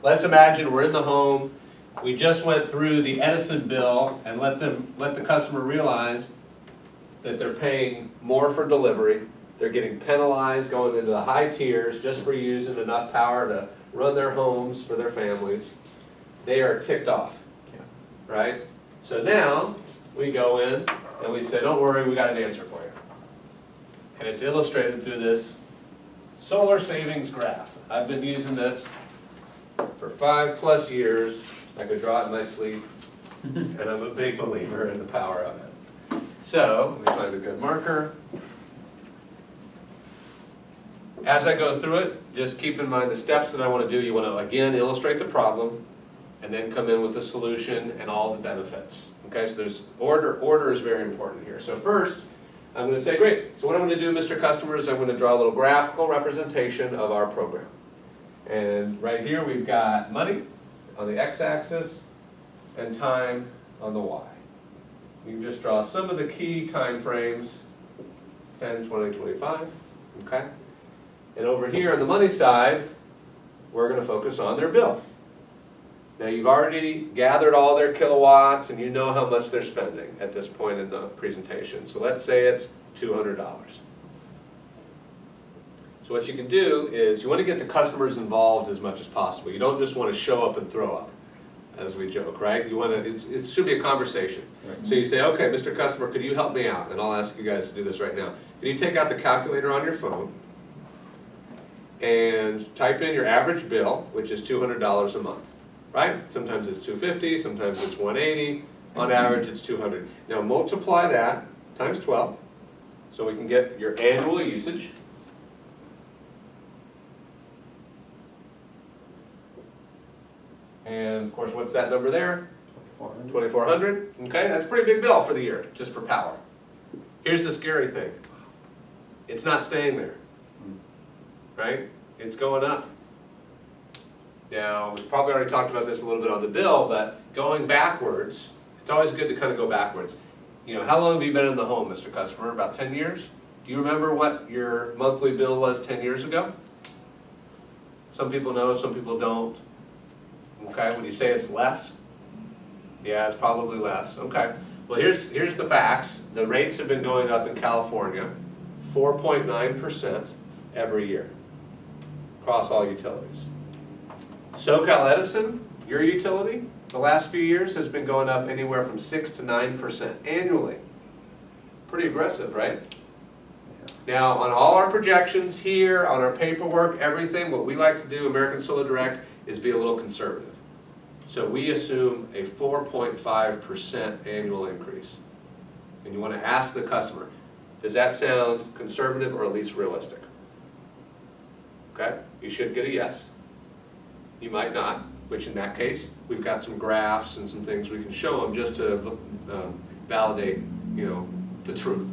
let's imagine we're in the home, we just went through the Edison bill and let the customer realize that they're paying more for delivery. They're getting penalized going into the high tiers just for using enough power to run their homes for their families. They are ticked off, right? So now we go in and we say, don't worry, we got an answer for you. And it's illustrated through this solar savings graph. I've been using this for 5+ years. I could draw it in my sleep, and I'm a big believer in the power of it. So, let me find a good marker. As I go through it, just keep in mind the steps that I want to do. You want to, again, illustrate the problem, and then come in with the solution and all the benefits. Okay, so there's order is very important here. So first, I'm going to say, great, so what I'm going to do, Mr. Customer, is I'm going to draw a little graphical representation of our program. And right here we've got money on the x-axis and time on the y. You can just draw some of the key time frames, 10, 20, 25, okay? And over here on the money side, we're going to focus on their bill. Now you've already gathered all their kilowatts and you know how much they're spending at this point in the presentation. So let's say it's $200. So what you can do is you want to get the customers involved as much as possible. You don't just want to show up and throw up, as we joke, right? You want to, it should be a conversation. Right. So you say, okay, Mr. Customer, could you help me out? And I'll ask you guys to do this right now. Can you take out the calculator on your phone and type in your average bill, which is $200 a month, right? Sometimes it's $250, sometimes it's $180. On average, it's $200. Now multiply that times 12, so we can get your annual usage. And of course, what's that number there? 2,400. Okay, that's a pretty big bill for the year, just for power. Here's the scary thing. It's not staying there, right? It's going up. Now, we've probably already talked about this a little bit on the bill, but going backwards, it's always good to kind of go backwards. You know, how long have you been in the home, Mr. Customer? About 10 years? Do you remember what your monthly bill was 10 years ago? Some people know, some people don't. Okay, would you say it's less? Yeah, it's probably less. Okay. Well, here's the facts. The rates have been going up in California, 4.9% every year across all utilities. SoCal Edison, your utility, the last few years has been going up anywhere from 6 to 9% annually. Pretty aggressive, right? Now, on all our projections here, on our paperwork, everything, what we like to do, American Solar Direct, is be a little conservative. So we assume a 4.5% annual increase. And you want to ask the customer, does that sound conservative or at least realistic? Okay, you should get a yes. You might not, which in that case, we've got some graphs and some things we can show them just to validate, you know, the truth.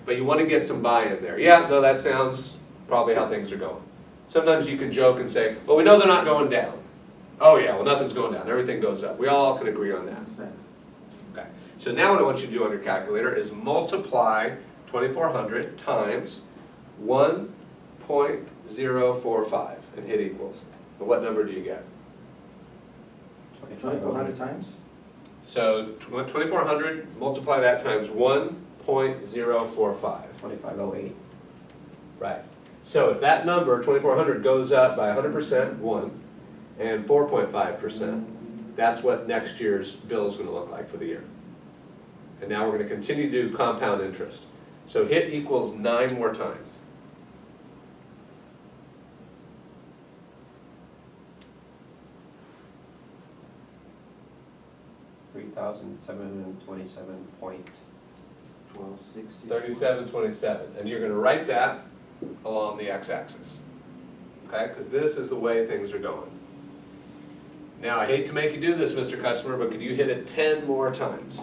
But you want to get some buy-in there. Yeah, no, that sounds probably how things are going. Sometimes you can joke and say, well, we know they're not going down. Oh yeah, well nothing's going down, everything goes up. We all can agree on that. Okay. So now what I want you to do on your calculator is multiply 2,400 times 1.045 and hit equals. And what number do you get? 2,400 times? So 2,400, multiply that times 1.045. 2,508. Right. So if that number, 2,400, goes up by 100%, 1, and 4.5%, that's what next year's bill is going to look like for the year. And now we're going to continue to do compound interest. So hit equals 9 more times. $3,727.1260. 3727. And you're going to write that along the x-axis. Okay? Because this is the way things are going. Now, I hate to make you do this, Mr. Customer, but could you hit it 10 more times?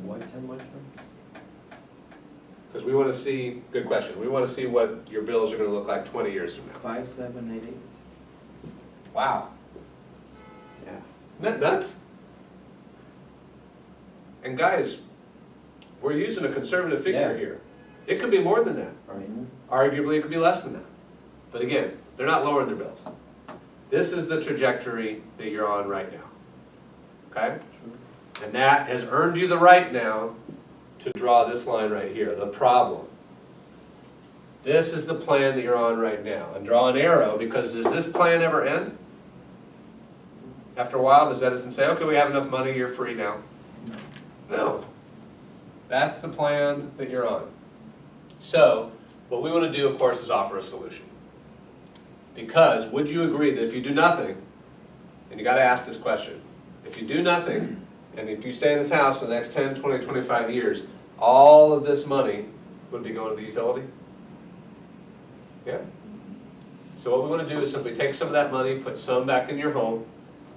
Why 10 more times? Because we want to see, good question, we want to see what your bills are going to look like 20 years from now. 5788. Wow. Yeah. Isn't that nuts? And guys, we're using a conservative figure here. It could be more than that. Right. Arguably, it could be less than that. But again, they're not lowering their bills. This is the trajectory that you're on right now. Okay? And that has earned you the right now to draw this line right here, the problem. This is the plan that you're on right now. And draw an arrow, because does this plan ever end? After a while, does Edison say, okay, we have enough money, you're free now? No. That's the plan that you're on. So, what we want to do, of course, is offer a solution. Because, would you agree that if you do nothing, and you got to ask this question, if you do nothing, and if you stay in this house for the next 10, 20, 25 years, all of this money would be going to the utility? Yeah. So what we want to do is simply take some of that money, put some back in your home,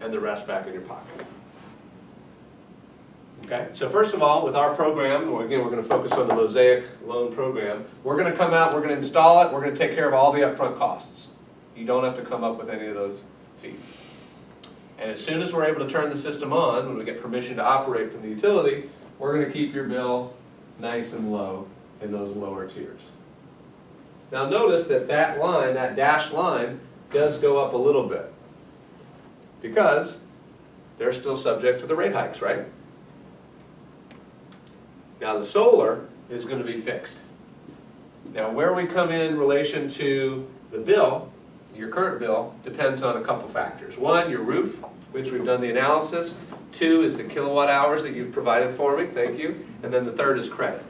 and the rest back in your pocket. Okay, so first of all, with our program, again, we're going to focus on the Mosaic loan program. We're going to come out, we're going to install it, we're going to take care of all the upfront costs. You don't have to come up with any of those fees. And as soon as we're able to turn the system on, when we get permission to operate from the utility, we're going to keep your bill nice and low in those lower tiers. Now notice that that line, that dashed line, does go up a little bit. Because they're still subject to the rate hikes, right? Now the solar is going to be fixed. Now where we come in relation to the bill, your current bill, depends on a couple factors. One, your roof, which we've done the analysis. Two is the kilowatt hours that you've provided for me, thank you. And then the third is credit,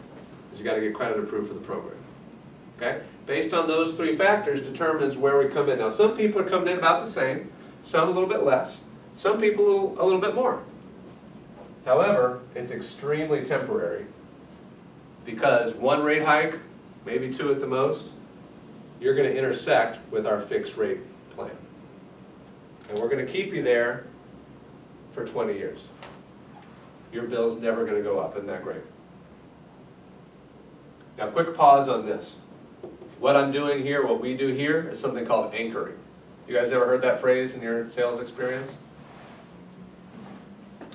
because you got to get credit approved for the program. Okay? Based on those three factors determines where we come in. Now some people are coming in about the same, some a little bit less, some people a little bit more. However, it's extremely temporary, because one rate hike, maybe two at the most, you're going to intersect with our fixed rate plan. And we're going to keep you there for 20 years. Your bill's never going to go up, isn't that great? Now quick pause on this. What I'm doing here, what we do here, is something called anchoring. You guys ever heard that phrase in your sales experience?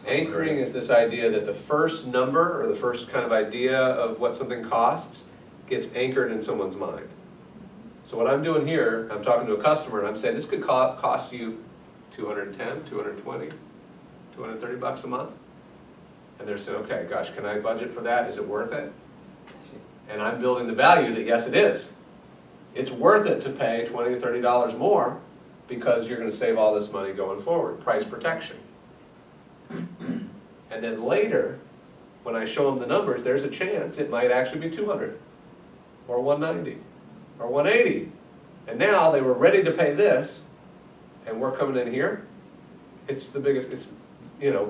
Anchoring is this idea that the first number, or the first kind of idea of what something costs, gets anchored in someone's mind. So what I'm doing here, I'm talking to a customer and I'm saying this could cost you $210, $220, $230 a month. And they're saying, okay, gosh, can I budget for that? Is it worth it? And I'm building the value that yes, it is. It's worth it to pay $20 or $30 more, because you're going to save all this money going forward. Price protection. And then later, when I show them the numbers, there's a chance it might actually be 200 or 190 or 180. And now they were ready to pay this, and we're coming in here. It's the biggest, it's, you know,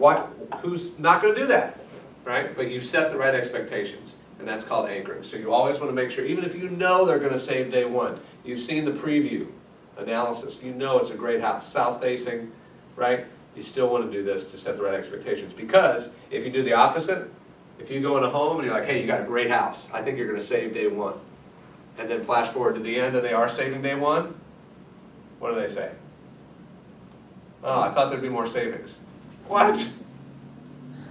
who's not going to do that, right? But you set the right expectations, and that's called anchoring. So you always want to make sure, even if you know they're going to save day one, you've seen the preview analysis, you know it's a great house, south facing, right? You still want to do this to set the right expectations, because if you do the opposite, if you go in a home and you're like, hey, you got a great house, I think you're going to save day one, and then flash forward to the end and they are saving day one, what do they say? Oh, I thought there'd be more savings. What?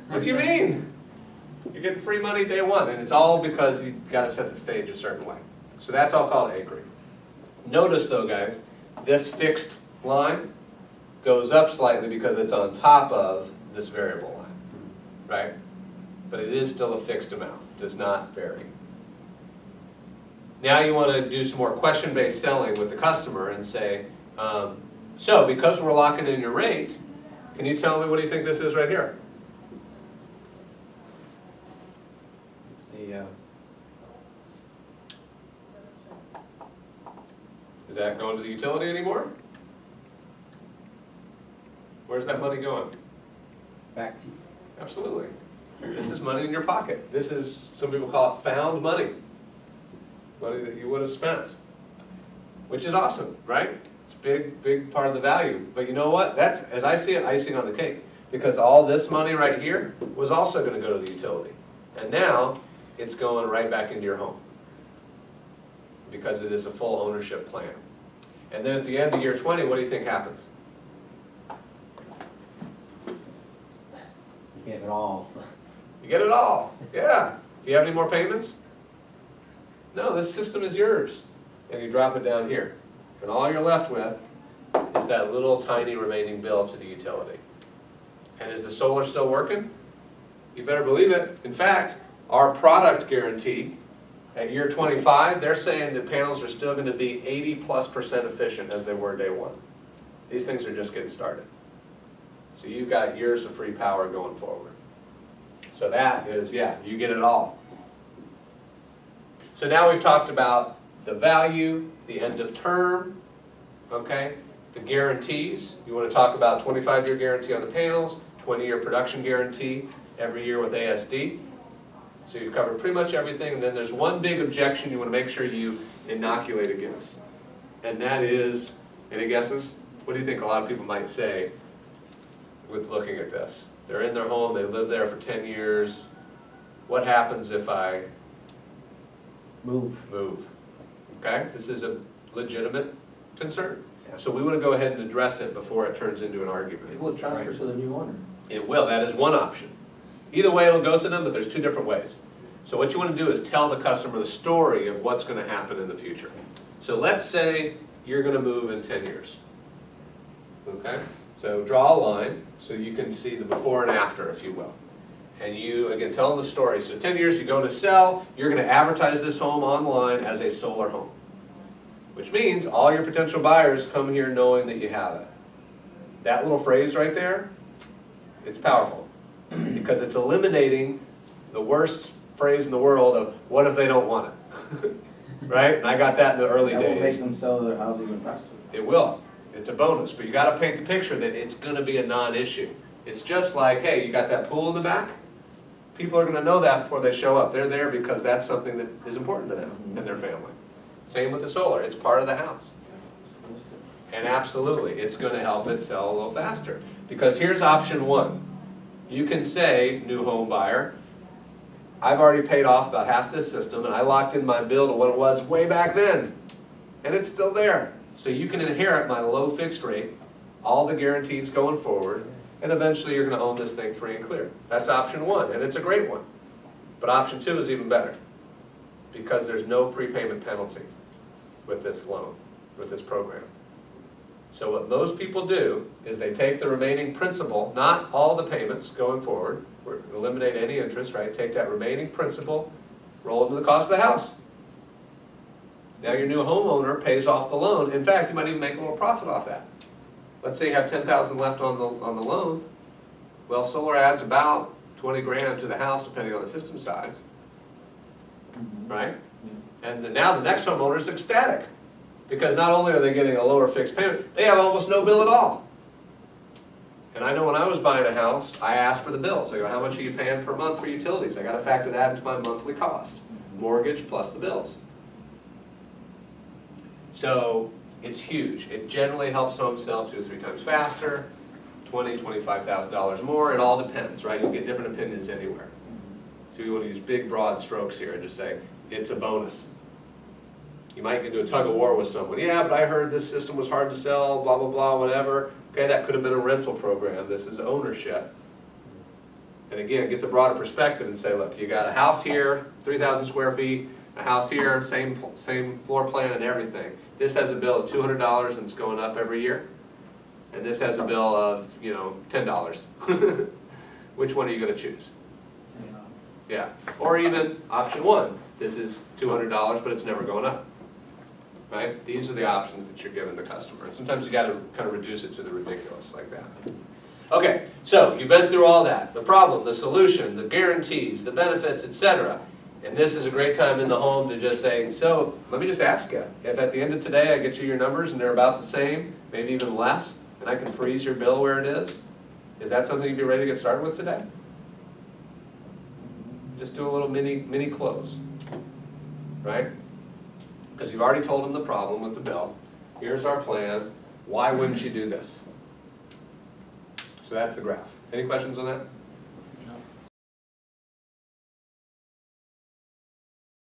What do you mean? You're getting free money day one, and it's all because you got to set the stage a certain way. So that's all called anchoring. Notice though, guys, this fixed line goes up slightly because it's on top of this variable line, right? But it is still a fixed amount, it does not vary. Now you want to do some more question-based selling with the customer and say, so because we're locking in your rate, can you tell me what do you think this is right here? It's the, Is that going to the utility anymore? Where's that money going? back to you. Absolutely. This is money in your pocket. This is, some people call it found money. Money that you would have spent. Which is awesome, right? It's a big, big part of the value. But you know what? That's, as I see it, icing on the cake. Because all this money right here was also going to go to the utility. And now, it's going right back into your home. Because it is a full ownership plan. And then at the end of year 20, what do you think happens? You get it all. You get it all. Yeah. Do you have any more payments? No, this system is yours. And you drop it down here. And all you're left with is that little tiny remaining bill to the utility. And is the solar still working? You better believe it. In fact, our product guarantee at year 25, they're saying that panels are still going to be 80+% efficient as they were day one. These things are just getting started. So you've got years of free power going forward. So that is, yeah, you get it all. So now we've talked about the value, the end of term, okay? The guarantees. You want to talk about 25-year guarantee on the panels, 20-year production guarantee every year with ASD. So you've covered pretty much everything. And then there's one big objection you want to make sure you inoculate against. And that is, any guesses? What do you think a lot of people might say with looking at this? They're in their home, they live there for 10 years. What happens if I Move. move? Okay, this is a legitimate concern. So we want to go ahead and address it before it turns into an argument. It will transfer to the new owner. It will, that is one option. Either way it'll go to them, but there's two different ways. So what you want to do is tell the customer the story of what's going to happen in the future. So let's say you're going to move in 10 years. Okay? So draw a line so you can see the before and after, if you will. And you, again, tell them the story. So 10 years you go to sell, you're going to advertise this home online as a solar home. Which means all your potential buyers come here knowing that you have it. That little phrase right there, it's powerful. Because it's eliminating the worst phrase in the world of, what if they don't want it? Right? And I got that in the early That will make days. them sell their house even faster. It will. It's a bonus, but you got to paint the picture that it's going to be a non-issue. It's just like, hey, you got that pool in the back? People are going to know that before they show up. They're there because that's something that is important to them and their family. Same with the solar. It's part of the house. And absolutely, it's going to help it sell a little faster. Because here's option one. You can say, new home buyer, I've already paid off about half this system and I locked in my bill to what it was way back then. And it's still there. So you can inherit my low fixed rate, all the guarantees going forward, and eventually you're going to own this thing free and clear. That's option one, and it's a great one. But option two is even better, because there's no prepayment penalty with this loan, with this program. So what most people do is they take the remaining principal, not all the payments going forward, eliminate any interest, right? Take that remaining principal, roll it into the cost of the house. Now your new homeowner pays off the loan. In fact, you might even make a little profit off that. Let's say you have $10,000 left on the loan. Well, solar adds about 20 grand to the house, depending on the system size, right? And now the next homeowner is ecstatic, because not only are they getting a lower fixed payment, they have almost no bill at all. And I know when I was buying a house, I asked for the bills. I go, how much are you paying per month for utilities? I got to factor that into my monthly cost. Mortgage plus the bills. So it's huge. It generally helps homes sell 2 to 3 times faster, $20,000, $25,000 more. It all depends, right? You'll get different opinions anywhere. So you want to use big, broad strokes here and just say, it's a bonus. You might get into a tug of war with someone. Yeah, but I heard this system was hard to sell, blah, blah, blah, whatever. Okay, that could have been a rental program. This is ownership. And again, get the broader perspective and say, look, you got a house here, 3,000 square feet, a house here, same floor plan and everything. This has a bill of $200 and it's going up every year. And this has a bill of, $10. Which one are you going to choose? Yeah. Or even option one, this is $200, but it's never going up. Right? These are the options that you're giving the customer. And sometimes you got to kind of reduce it to the ridiculous like that. Okay, so you've been through all that. The problem, the solution, the guarantees, the benefits, etc. And this is a great time in the home to just say, so let me just ask you, if at the end of today I get you your numbers and they're about the same, maybe even less, and I can freeze your bill where it is that something you'd be ready to get started with today? Just do a little mini close, right? Because you've already told them the problem with the bill. Here's our plan. Why wouldn't you do this? So that's the graph. Any questions on that?